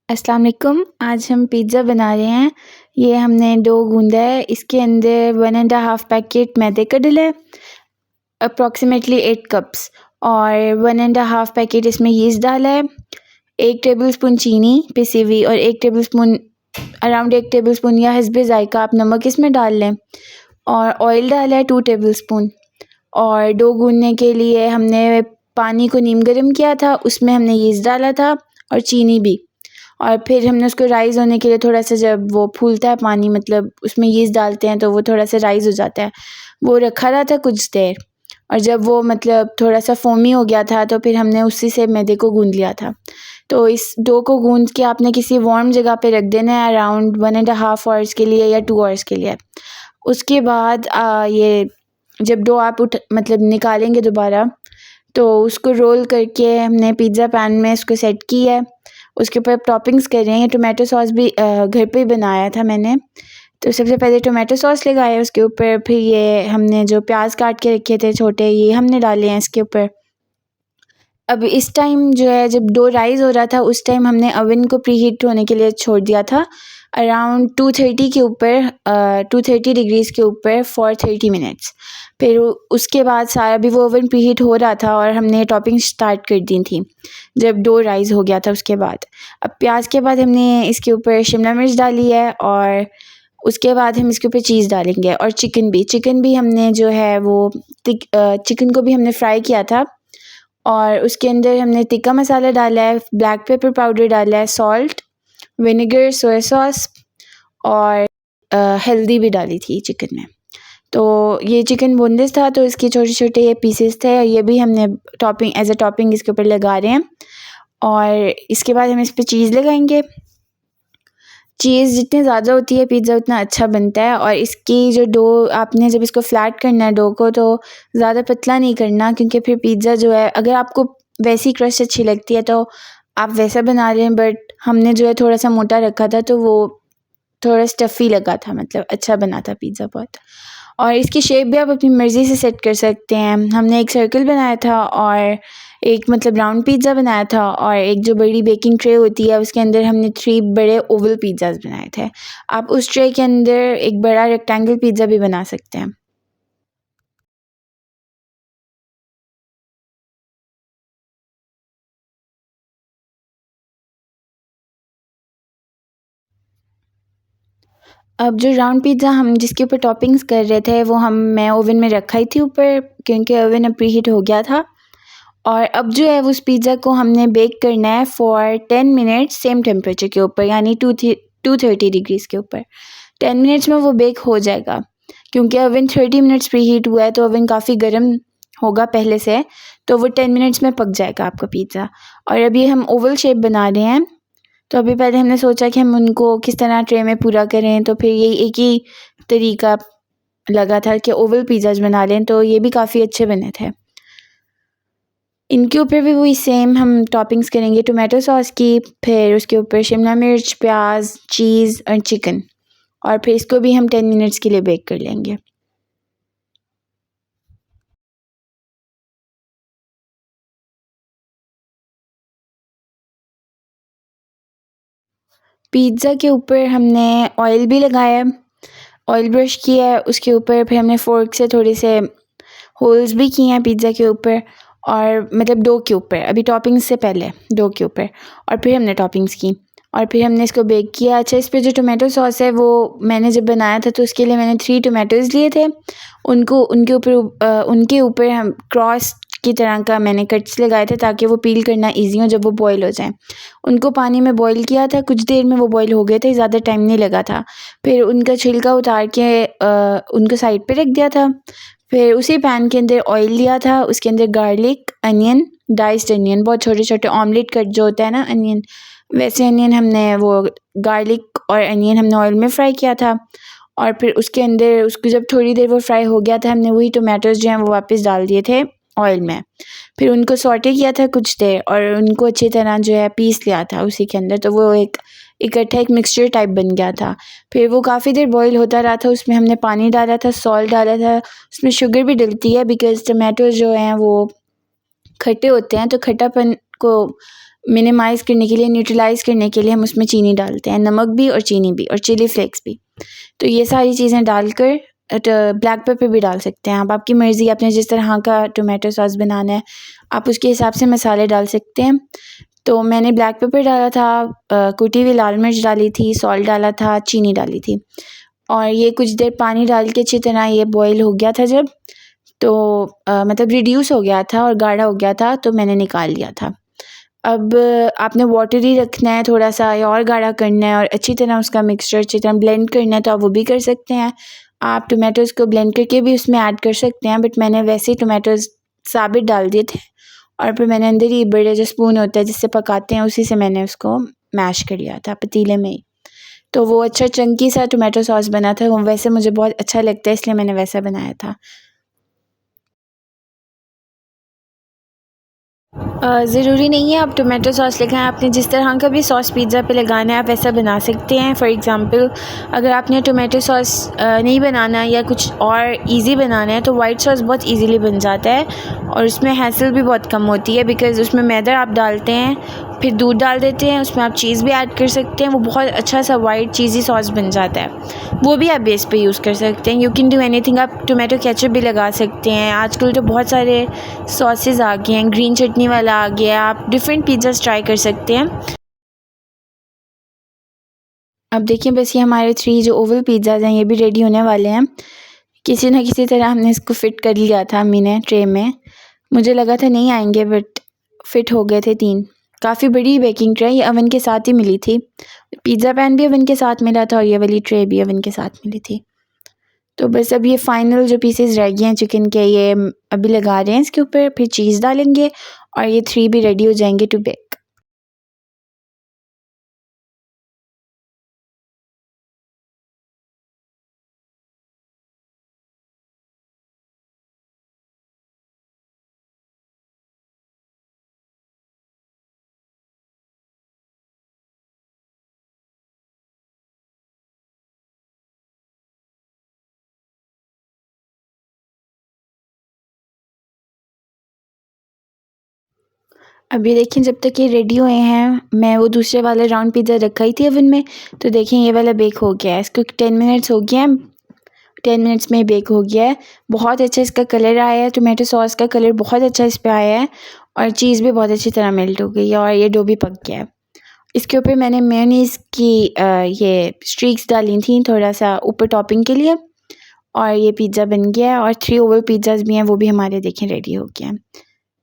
अस्सलाम वालेकुम। आज हम पिज़्ज़ा बना रहे हैं। ये हमने डो गूँधा है। इसके अंदर 1 एंड हाफ़ पैकेट मैदे का डला है, अप्रॉक्सीमेटली 8 कप्स, और 1 एंड हाफ़ पैकेट इसमें यीस्ट डाला है, 1 टेबलस्पून चीनी पिसी हुई, और 1 टेबलस्पून अराउंड 1 टेबलस्पून या हस्बे ज़ायक़ा आप नमक इसमें डाल लें, और ऑयल डाला है 2 टेबलस्पून। और डो गूँधने के लिए हमने पानी को नीम गर्म किया था, उसमें हमने यीस्ट डाला था और चीनी भी, और फिर हमने उसको राइज़ होने के लिए थोड़ा सा, जब वो फूलता है पानी, मतलब उसमें यीस्ट डालते हैं तो वो थोड़ा सा राइज़ हो जाता है, वो रखा रहा था कुछ देर। और जब वो मतलब थोड़ा सा फोमी हो गया था तो फिर हमने उसी से मैदे को गूँध लिया था। तो इस डो को गूँध के आपने किसी वार्म जगह पे रख देना है अराउंड 1 एंड हाफ़ आवर्स के लिए या 2 आवर्स के लिए। उसके बाद ये जब डो आप मतलब निकालेंगे दोबारा, तो उसको रोल करके हमने पिज़्ज़ा पैन में इसको सेट किया है। उसके ऊपर टॉपिंग्स कर रहे हैं। टोमेटो सॉस भी घर पे ही बनाया था मैंने। तो सबसे पहले टोमेटो सॉस लगाया उसके ऊपर, फिर ये हमने जो प्याज काट के रखे थे छोटे, ये हमने डाले हैं इसके ऊपर। अब इस टाइम जो है, जब डो राइज़ हो रहा था उस टाइम हमने ओवन को प्रीहीट होने के लिए छोड़ दिया था अराउंड 230 के ऊपर, 230 डिग्रीज़ के ऊपर फॉर 30 मिनट्स। फिर उसके बाद सारा भी वो ओवन प्रीहीट हो रहा था और हमने टॉपिंग स्टार्ट कर दी थी जब डो राइज़ हो गया था उसके बाद। अब प्याज के बाद हमने इसके ऊपर शिमला मिर्च डाली है, और उसके बाद हम इसके ऊपर चीज़ डालेंगे, और चिकन भी हमने जो है वो चिकन को भी हमने फ्राई किया था, और उसके अंदर हमने तिक्का मसाला डाला है, ब्लैक पेपर पाउडर डाला है, सॉल्ट, विनेगर, सोया सॉस, और हल्दी भी डाली थी चिकन में। तो ये चिकन बोनलेस था तो इसके छोटे-छोटे ये पीसेस थे, ये भी हमने टॉपिंग एज़ अ टॉपिंग इसके ऊपर लगा रहे हैं, और इसके बाद हम इस पे चीज़ लगाएंगे। चीज़ जितनी ज़्यादा होती है पिज़्ज़ा उतना अच्छा बनता है। और इसकी जो डो, आपने जब इसको फ्लैट करना है डो को, तो ज़्यादा पतला नहीं करना, क्योंकि फिर पिज़्ज़ा जो है, अगर आपको वैसी क्रस्ट अच्छी लगती है तो आप वैसा बना रहे हैं, बट हमने जो है थोड़ा सा मोटा रखा था तो वो थोड़ा स्टफ़ी लगा था, मतलब अच्छा बना था पिज़्ज़ा बहुत। और इसकी शेप भी आप अपनी मर्ज़ी से सेट कर सकते हैं। हमने एक सर्कल बनाया था, और एक मतलब राउंड पिज़्ज़ा बनाया था, और एक जो बड़ी बेकिंग ट्रे होती है उसके अंदर हमने 3 बड़े ओवल पिज़्ज़ाज़ बनाए थे। आप उस ट्रे के अंदर एक बड़ा रेक्टेंगल पिज़्ज़ा भी बना सकते हैं। अब जो राउंड पिज़्ज़ा हम जिसके ऊपर टॉपिंग्स कर रहे थे, वो मैं ओवन में रखा ही थी ऊपर, क्योंकि ओवन अब प्रीहीट हो गया था। और अब जो है उस पिज़्ज़ा को हमने बेक करना है फॉर 10 मिनट्स सेम टेम्परेचर के ऊपर, यानी 230 डिग्रीज़ के ऊपर। 10 मिनट्स में वो बेक हो जाएगा, क्योंकि ओवन 30 मिनट्स प्रीहीट हुआ है तो ओवन काफ़ी गर्म होगा पहले से, तो वो 10 मिनट्स में पक जाएगा आपका पिज़्ज़ा। और अभी हम ओवल शेप बना रहे हैं, तो अभी पहले हमने सोचा कि हम उनको किस तरह ट्रे में पूरा करें, तो फिर यही एक ही तरीका लगा था कि ओवल पिज़्ज़ाज़ बना लें, तो ये भी काफ़ी अच्छे बने थे। इनके ऊपर भी वही सेम हम टॉपिंग्स करेंगे टोमेटो सॉस की, फिर उसके ऊपर शिमला मिर्च, प्याज, चीज़ और चिकन, और फिर इसको भी हम 10 मिनट्स के लिए बेक कर लेंगे। पिज़्ज़ा के ऊपर हमने ऑयल भी लगाया, ऑयल ब्रश किया है उसके ऊपर, फिर हमने फ़ोर्क से थोड़े से होल्स भी किए हैं पिज़्ज़ा के ऊपर, और मतलब डो के ऊपर, अभी टॉपिंग्स से पहले डो के ऊपर, और फिर हमने टॉपिंग्स की, और फिर हमने इसको बेक किया। अच्छा, इस पे जो टोमेटो सॉस है वो मैंने जब बनाया था तो उसके लिए मैंने 3 टोमेटोज़ लिए थे, उनको उनके ऊपर हम क्रॉस की तरह का मैंने कट्स लगाए थे, ताकि वो पील करना ईज़ी हो जब वो बॉयल हो जाएँ। उनको पानी में बॉयल किया था, कुछ देर में वो बॉयल हो गए थे, ज़्यादा टाइम नहीं लगा था। फिर उनका छिलका उतार के उनको साइड पे रख दिया था। फिर उसी पैन के अंदर ऑयल लिया था, उसके अंदर गार्लिक, अनियन, डाइस्ड अनियन, बहुत छोटे-छोटे ऑमलेट कट जो होता है ना अनियन, वैसे अनियन हमने वो गार्लिक और अनियन हमने ऑयल में फ्राई किया था। और फिर उसके अंदर उसको जब थोड़ी देर वो फ्राई हो गया था, हमने वही टोमेटोज़ जो हैं वो वापस डाल दिए थे ऑयल में। फिर उनको सौटे किया था कुछ देर, और उनको अच्छी तरह जो है पीस लिया था उसी के अंदर, तो वो एक इकट्ठा एक मिक्सचर टाइप बन गया था। फिर वो काफ़ी देर बॉईल होता रहा था, उसमें हमने पानी डाला था, सॉल्ट डाला था, उसमें शुगर भी डलती है बिकॉज़ टोमेटो जो हैं वो खट्टे होते हैं, तो खट्टापन को मिनिमाइज़ करने के लिए, न्यूट्रलाइज़ करने के लिए हम उसमें चीनी डालते हैं, नमक भी और चीनी भी और चिली फ्लेक्स भी। तो ये सारी चीज़ें डालकर ब्लैक पेपर भी डाल सकते हैं आप, आपकी मर्ज़ी, आपने जिस तरह का टोमेटो सॉस बनाना है आप उसके हिसाब से मसाले डाल सकते हैं। तो मैंने ब्लैक पेपर डाला था, कुटी हुई लाल मिर्च डाली थी, सॉल्ट डाला था, चीनी डाली थी और ये कुछ देर पानी डाल के अच्छी तरह ये बॉईल हो गया था जब, तो मतलब रिड्यूस हो गया था और गाढ़ा हो गया था, तो मैंने निकाल लिया था। अब आपने वाटरी रखना है थोड़ा सा या और गाढ़ा करना है और अच्छी तरह उसका मिक्सचर अच्छी तरह ब्लेंड करना है, तो आप वो भी कर सकते हैं। आप टोमेटोज़ को ब्लेंड करके भी उसमें ऐड कर सकते हैं, बट मैंने वैसे ही टोमेटोज़ साबित डाल दिए थे और फिर मैंने अंदर ही बड़े जो स्पून होता है जिससे पकाते हैं उसी से मैंने उसको मैश कर लिया था पतीले में ही। तो वो अच्छा चंकी सा टोमेटो सॉस बना था, वो वैसे मुझे बहुत अच्छा लगता है इसलिए मैंने वैसा बनाया था। ज़रूरी नहीं है आप टोमेटो सॉस लगाएं, आपने जिस तरह का भी सॉस पिज़्ज़ा पे लगाना है आप वैसा बना सकते हैं। फॉर एग्ज़ाम्पल अगर आपने टोमेटो सॉस नहीं बनाना या कुछ और इजी बनाना है तो वाइट सॉस बहुत इजीली बन जाता है और उसमें हैसल भी बहुत कम होती है, बिकॉज़ उसमें मैदा आप डालते हैं, फिर दूध डाल देते हैं, उसमें आप चीज़ भी ऐड कर सकते हैं, वो बहुत अच्छा सा वाइट चीज़ी सॉस बन जाता है। वो भी आप बेस पे यूज़ कर सकते हैं, यू कैन डू एनीथिंग। आप टोमेटो केचप भी लगा सकते हैं, आजकल तो बहुत सारे सॉसेस आ गए हैं, ग्रीन चटनी वाला आ गया, आप डिफरेंट पिज़्ज़ास ट्राई कर सकते हैं। अब देखिए बस ये हमारे 3 जो ओवल पिज़्ज़ाज़ हैं ये भी रेडी होने वाले हैं। किसी न किसी तरह हमने इसको फ़िट कर लिया था अम्मी ने ट्रे में। मुझे लगा था नहीं आएँगे बट फ़िट हो गए थे 3। काफ़ी बड़ी बेकिंग ट्रे, ये ओवन के साथ ही मिली थी। पिज़्ज़ा पैन भी ओवन के साथ मिला था और ये वाली ट्रे भी ओवन के साथ मिली थी। तो बस अब ये फाइनल जो पीसेस रह गए हैं चिकन के ये अभी लगा रहे हैं इसके ऊपर, फिर चीज़ डालेंगे और ये 3 भी रेडी हो जाएंगे टू बेक। अभी देखिए जब तक ये रेडी हुए हैं मैं वो दूसरे वाले राउंड पिज़्ज़ा रखा ही थी ओवन में, तो देखिए ये वाला बेक हो गया है, इसको 10 मिनट्स हो गए हैं, 10 मिनट्स में बेक हो गया है। बहुत अच्छा इसका कलर आया है, टोमेटो सॉस का कलर बहुत अच्छा इस पे आया है और चीज़ भी बहुत अच्छी तरह मेल्ट हो गई है और ये डो भी पक गया है। इसके ऊपर मैंने मेयोनीज़ की ये स्ट्रीक्स डाली थी थोड़ा सा ऊपर टॉपिंग के लिए और ये पिज़्ज़ा बन गया है और 3 ओवल पिज़्ज़ाज़ भी हैं वो भी हमारे देखें रेडी हो गए हैं।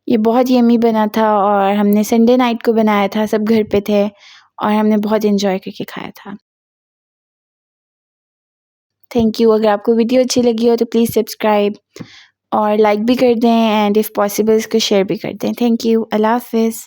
ये बहुत यम्मी बना था और हमने संडे नाइट को बनाया था, सब घर पे थे और हमने बहुत एन्जॉय करके खाया था। Thank you. अगर आपको वीडियो अच्छी लगी हो तो प्लीज़ सब्सक्राइब और लाइक भी कर दें एंड इफ़ पॉसिबल इसको शेयर भी कर दें। Thank you. अल्लाह हाफ़िज़।